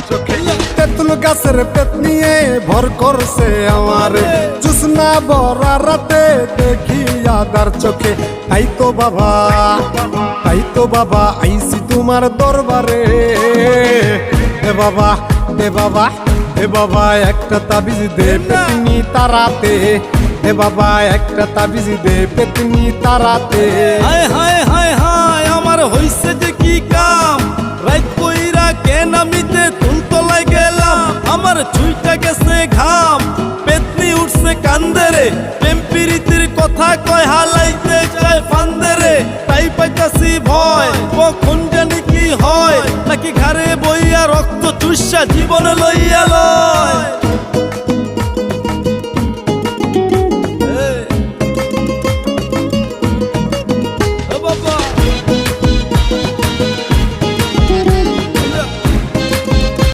চোখে। তেঁতুল গাছের পেট নিয়ে ভর করছে আমারে, জুসনা ভরা রাতে দেখি আদার চোখে। তাই তো বাবা, তাই তো বাবা আইছি তোমার দরবারে। এ বাবা, এ বাবা, এ বাবা একটা তাবিজ দে পেতনি তারাতে। এ বাবা একটা তাবিজ দে পেতনি তারাতে। হায় হায় হায় হায় আমার হইছে যে কি কাম, রাত কইরা কেন আমিতে তুলতলায় গেলাম। আমার ছুইটা গেছে ঘাম, পেতনি উঠছে কান্দেরে, প্রেম প্রীতির কথা কয় হালাইতে চায় ফান্দেরে। তাই পাইতাছি ভয় কখন জানি কি হয়, নাকি ঘাড়ে বইয়া রক্ত চুষা জীবন